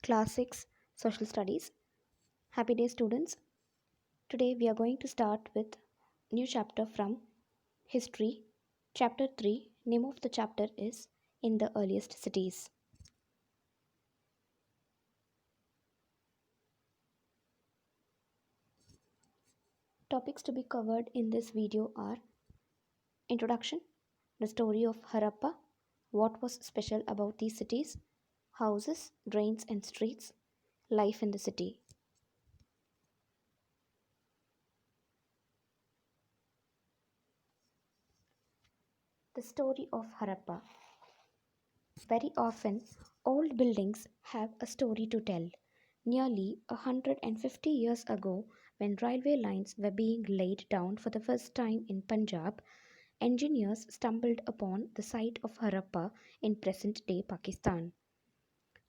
Class 6 Social Studies. Happy day, students. Today we are going to start with new chapter from History. Chapter 3. Name of the chapter is In the Earliest Cities. Topics to be covered in this video are Introduction, the story of Harappa, what was special about these cities, houses, drains and streets, life in the city. The story of Harappa. Very often, old buildings have a story to tell. Nearly 150 years ago, when railway lines were being laid down for the first time in Punjab, engineers stumbled upon the site of Harappa in present day Pakistan.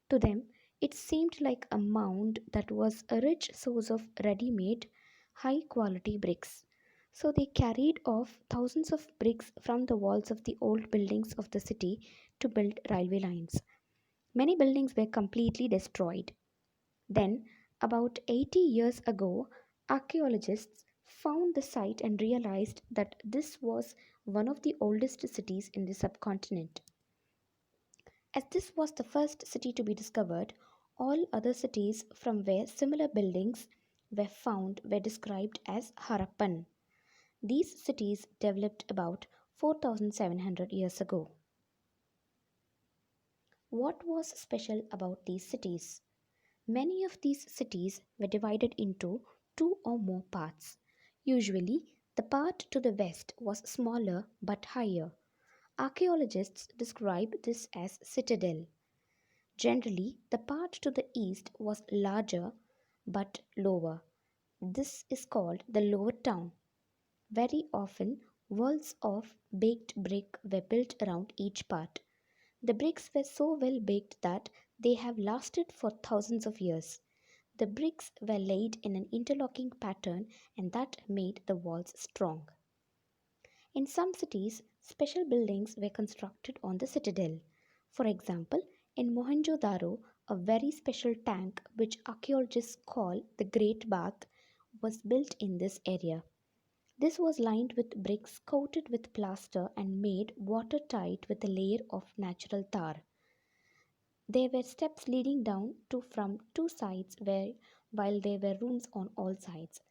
To them, it seemed like a mound that was a rich source of ready made, high quality bricks. So they carried off thousands of bricks from the walls of the old buildings of the city to build railway lines. Many buildings were completely destroyed. Then, about 80 years ago, archaeologists found the site and realized that this was one of the oldest cities in the subcontinent. As this was the first city to be discovered, all other cities from where similar buildings were found were described as Harappan. These cities developed about 4700 years ago. What was special about these cities? Many of these cities were divided into two or more parts. Usually, the part to the west was smaller but higher. Archaeologists describe this as citadel. Generally, the part to the east was larger but lower. This is called the lower town. Very often, walls of baked brick were built around each part. The bricks were so well baked that they have lasted for thousands of years. The bricks were laid in an interlocking pattern and that made the walls strong. In some cities, special buildings were constructed on the citadel. For example, in Mohenjo-daro, a very special tank which archaeologists call the Great Bath was built in this area. This was lined with bricks coated with plaster and made watertight with a layer of natural tar. There were steps leading down to from two sides while there were rooms on all sides.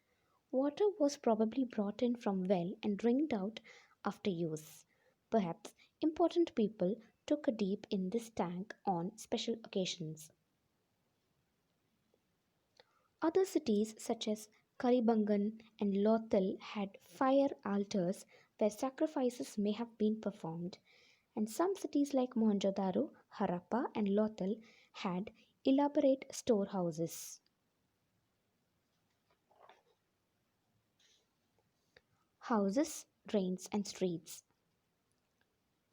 Water was probably brought in from well and drained out after use. Perhaps important people took a dip in this tank on special occasions. Other cities such as Karibangan and Lothal had fire altars where sacrifices may have been performed, and some cities like Mohenjo-daro, Harappa, and Lothal had elaborate storehouses. Houses, drains, and streets.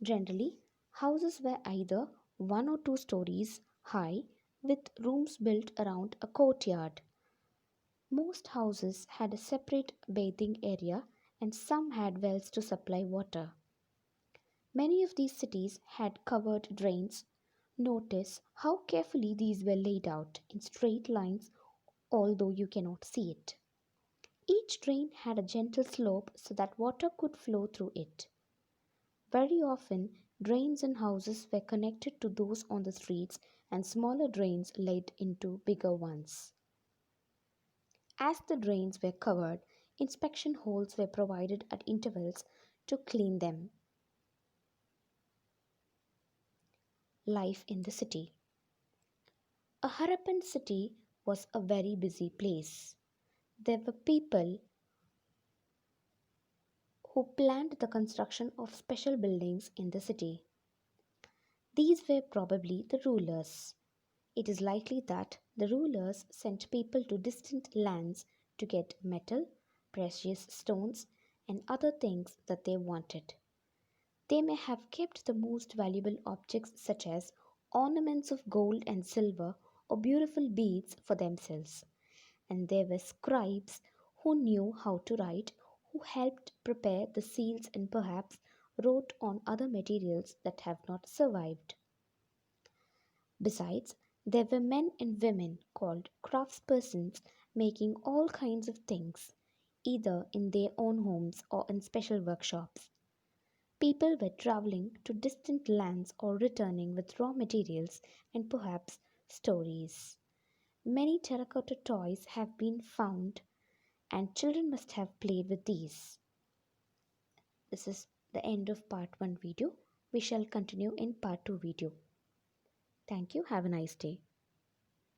Generally, houses were either one or two stories high with rooms built around a courtyard. Most houses had a separate bathing area and some had wells to supply water. Many of these cities had covered drains. Notice how carefully these were laid out in straight lines, although you cannot see it. Each drain had a gentle slope so that water could flow through it. Very often, drains in houses were connected to those on the streets, and smaller drains led into bigger ones. As the drains were covered, inspection holes were provided at intervals to clean them. Life in the city. A Harappan city was a very busy place. There were people who planned the construction of special buildings in the city. These were probably the rulers. It is likely that the rulers sent people to distant lands to get metal, precious stones, and other things that they wanted. They may have kept the most valuable objects, such as ornaments of gold and silver or beautiful beads, for themselves. And there were scribes who knew how to write, who helped prepare the seals and perhaps wrote on other materials that have not survived. Besides, There were men and women called craftspersons making all kinds of things, either in their own homes or in special workshops. People were traveling to distant lands or returning with raw materials and perhaps stories. Many terracotta toys have been found, and children must have played with these. This is the end of part 1 video. We shall continue in part 2 video. Thank you. Have a nice day.